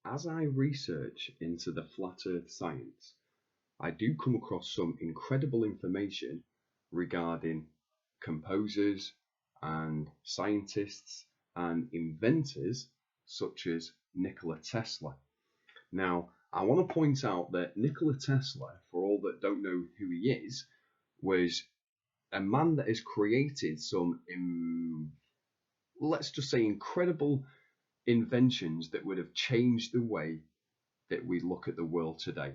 As I research into the flat earth science, I do come across some incredible information regarding composers and scientists and inventors such as Nikola Tesla. Now, I want to point out that Nikola Tesla, for all that don't know who he is, was a man that has created some, let's just say, incredible inventions that would have changed the way that we look at the world today,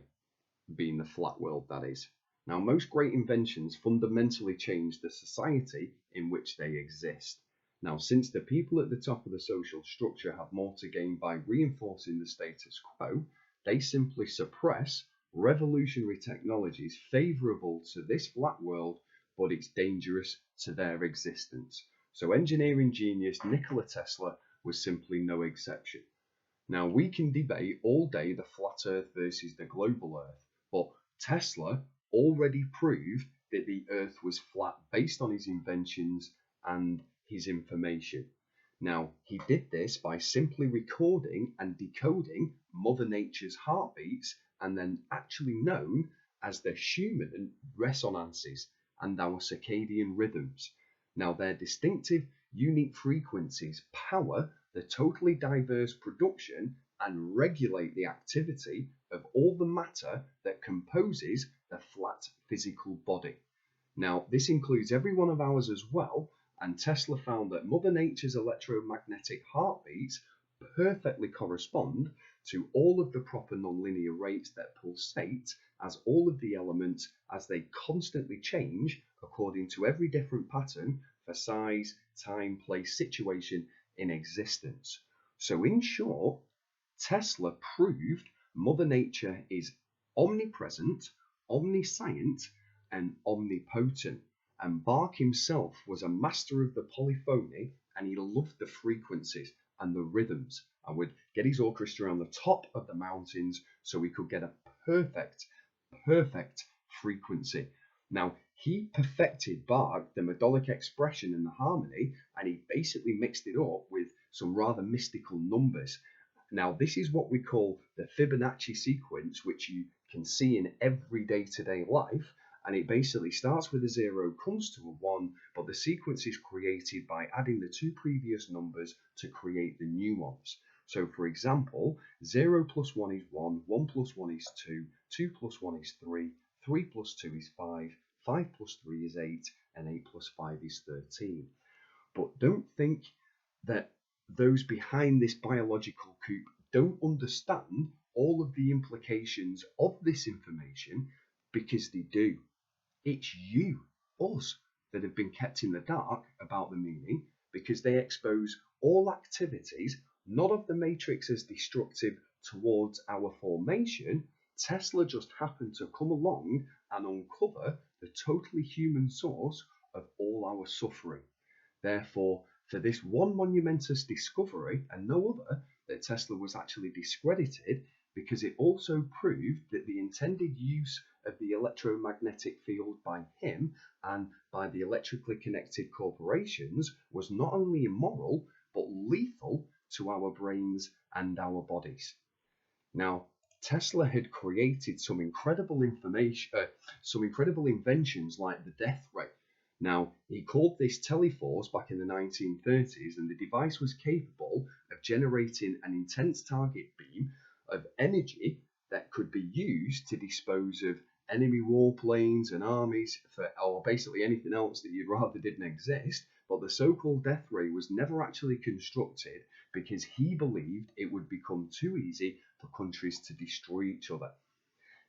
being the flat world, that is. Now, most great inventions fundamentally change the society in which they exist. Now, since the people at the top of the social structure have more to gain by reinforcing the status quo, they simply suppress revolutionary technologies favourable to this flat world, but it's dangerous to their existence. So, engineering genius Nikola Tesla was simply no exception. Now, we can debate all day the flat earth versus the global earth, but Tesla already proved that the earth was flat based on his inventions and his information. Now, he did this by simply recording and decoding Mother Nature's heartbeats, and then actually known as the Schumann resonances and our circadian rhythms. Now, their distinctive, unique frequencies power the totally diverse production and regulate the activity of all the matter that composes the flat physical body. Now, this includes every one of ours as well, and Tesla found that Mother Nature's electromagnetic heartbeats perfectly correspond to all of the proper nonlinear rates that pulsate as all of the elements as they constantly change according to every different pattern for size, time, place, situation in existence. So in short, Tesla proved Mother Nature is omnipresent, omniscient, and omnipotent. And Bach himself was a master of the polyphony, and he loved the frequencies and the rhythms and would get his orchestra on the top of the mountains so he could get a perfect frequency. Now, he perfected Bach, the melodic expression and the harmony, and he basically mixed it up with some rather mystical numbers. Now, this is what we call the Fibonacci sequence, which you can see in every day-to-day life. And it basically starts with a 0, comes to a 1, but the sequence is created by adding the two previous numbers to create the new ones. So, for example, 0 plus 1 is 1, 1 plus 1 is 2, 2 plus 1 is 3, 3 plus 2 is 5, 5 plus 3 is 8, and 8 plus 5 is 13. But don't think that those behind this biological coop don't understand all of the implications of this information, because they do. It's you, us, that have been kept in the dark about the meaning, because they expose all activities, not of the matrix as destructive towards our formation. Tesla just happened to come along and uncover the totally human source of all our suffering. Therefore, for this one monumentous discovery and no other, that Tesla was actually discredited, because it also proved that the intended use of the electromagnetic field by him and by the electrically connected corporations was not only immoral, but lethal to our brains and our bodies. Now, Tesla had created some incredible inventions like the death ray. Now, he called this Teleforce back in the 1930s, and the device was capable of generating an intense target beam of energy that could be used to dispose of enemy warplanes and armies, or basically anything else that you'd rather didn't exist. But the so-called death ray was never actually constructed because he believed it would become too easy for countries to destroy each other.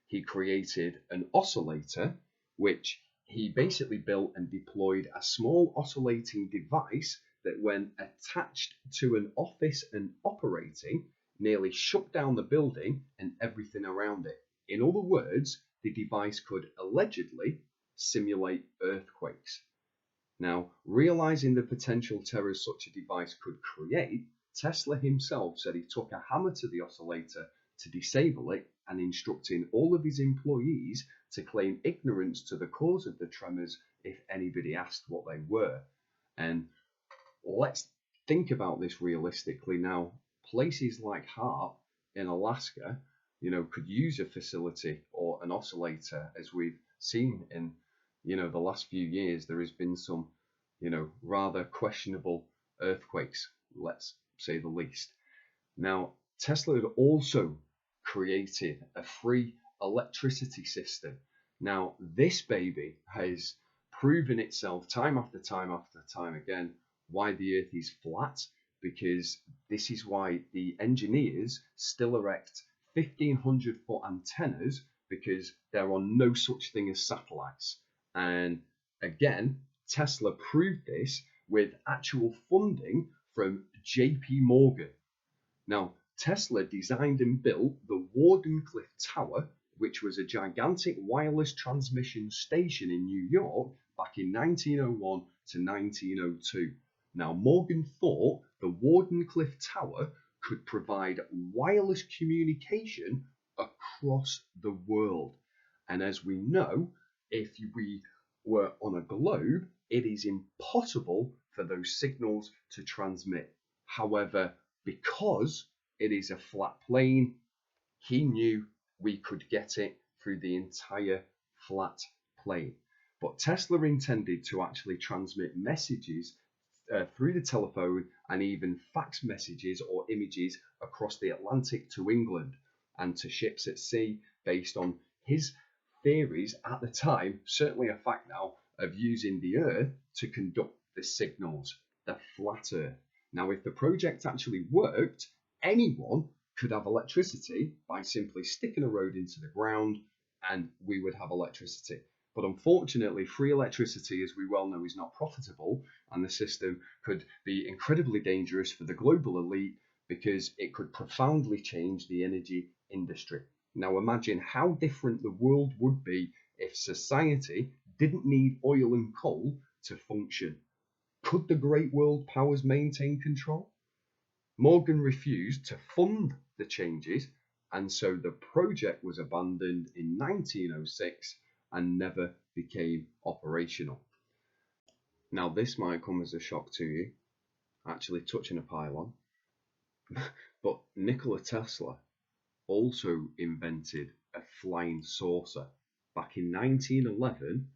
He created an oscillator, which he basically built and deployed a small oscillating device that, when attached to an office and operating, nearly shut down the building and everything around it. In other words, the device could allegedly simulate earthquakes. Now, realizing the potential terrors such a device could create, Tesla himself said he took a hammer to the oscillator to disable it, and instructing all of his employees to claim ignorance to the cause of the tremors if anybody asked what they were. And let's think about this realistically now. Places like Hart in Alaska, could use a facility or an oscillator, as we've seen in, the last few years. There has been some, rather questionable earthquakes, let's say the least. Now, Tesla had also created a free electricity system. Now, this baby has proven itself time after time after time again why the Earth is flat, because this is why the engineers still erect 1,500-foot antennas, because there are no such thing as satellites. And again, Tesla proved this with actual funding from JP Morgan. Now, Tesla designed and built the Wardenclyffe Tower, which was a gigantic wireless transmission station in New York back in 1901 to 1902. Now, Morgan thought the Wardenclyffe Tower could provide wireless communication across the world. And as we know, if we were on a globe, it is impossible for those signals to transmit. However, because it is a flat plane, he knew we could get it through the entire flat plane. But Tesla intended to actually transmit messages through the telephone and even fax messages or images across the Atlantic to England and to ships at sea, based on his theories at the time, certainly a fact now, of using the Earth to conduct the signals, the flat Earth. Now, if the project actually worked, anyone could have electricity by simply sticking a road into the ground, and we would have electricity. But unfortunately, free electricity, as we well know, is not profitable, and the system could be incredibly dangerous for the global elite, because it could profoundly change the energy industry. Now, imagine how different the world would be if society didn't need oil and coal to function. Could the great world powers maintain control? Morgan refused to fund the changes, and so the project was abandoned in 1906 and never became operational. Now, this might come as a shock to you, actually touching a pylon, but Nikola Tesla also invented a flying saucer. Back in 1911,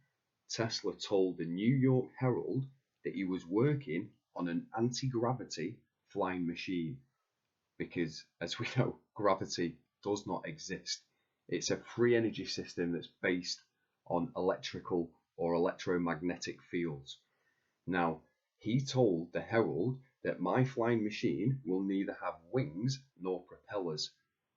Tesla told the New York Herald that he was working on an anti-gravity flying machine, because, as we know, gravity does not exist. It's a free energy system that's based on electrical or electromagnetic fields. Now, he told the Herald that my flying machine will neither have wings nor propellers.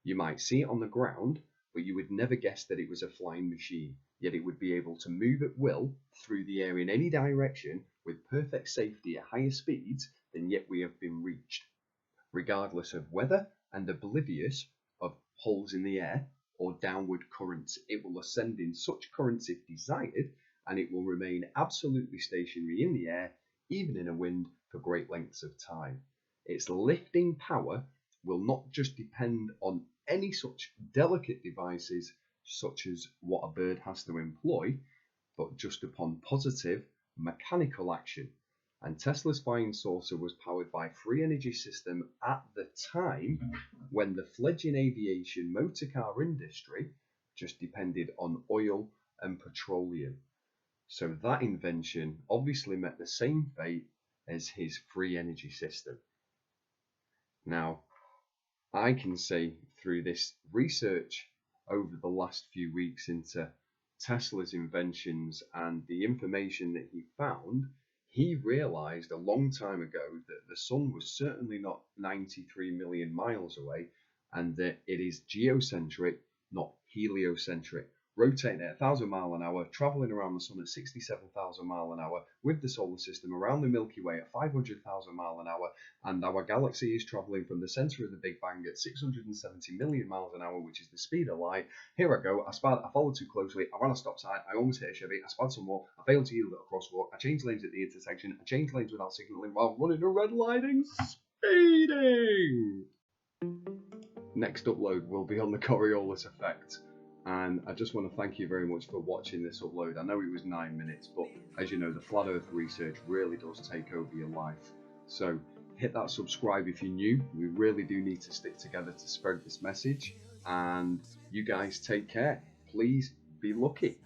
You might see it on the ground, but you would never guess that it was a flying machine, yet it would be able to move at will through the air in any direction with perfect safety at higher speeds than yet we have been reached, regardless of weather and oblivious of holes in the air or downward currents. It will ascend in such currents if desired, and it will remain absolutely stationary in the air, even in a wind, for great lengths of time. Its lifting power will not just depend on any such delicate devices such as what a bird has to employ, but just upon positive mechanical action. And Tesla's flying saucer was powered by a free energy system at the time when the fledgling aviation motor car industry just depended on oil and petroleum. So that invention obviously met the same fate as his free energy system. Now, I can say through this research over the last few weeks into Tesla's inventions and the information that he found, he realized a long time ago that the sun was certainly not 93 million miles away, and that it is geocentric, not heliocentric, rotating at 1,000 miles an hour, traveling around the sun at 67,000 miles an hour, with the solar system around the Milky Way at 500,000 miles an hour, and our galaxy is traveling from the center of the Big Bang at 670 million miles an hour, which is the speed of light. Here I go, I followed too closely, I ran a stop sign, I almost hit a Chevy, I spun some more, I failed to yield at a crosswalk, I changed lanes at the intersection, I changed lanes without signalling while running a red light and speeding. Next upload will be on the Coriolis effect. And I just want to thank you very much for watching this upload. I know it was 9 minutes, but as you know, the flat earth research really does take over your life. So hit that subscribe if you're new. We really do need to stick together to spread this message. And you guys take care. Please be lucky.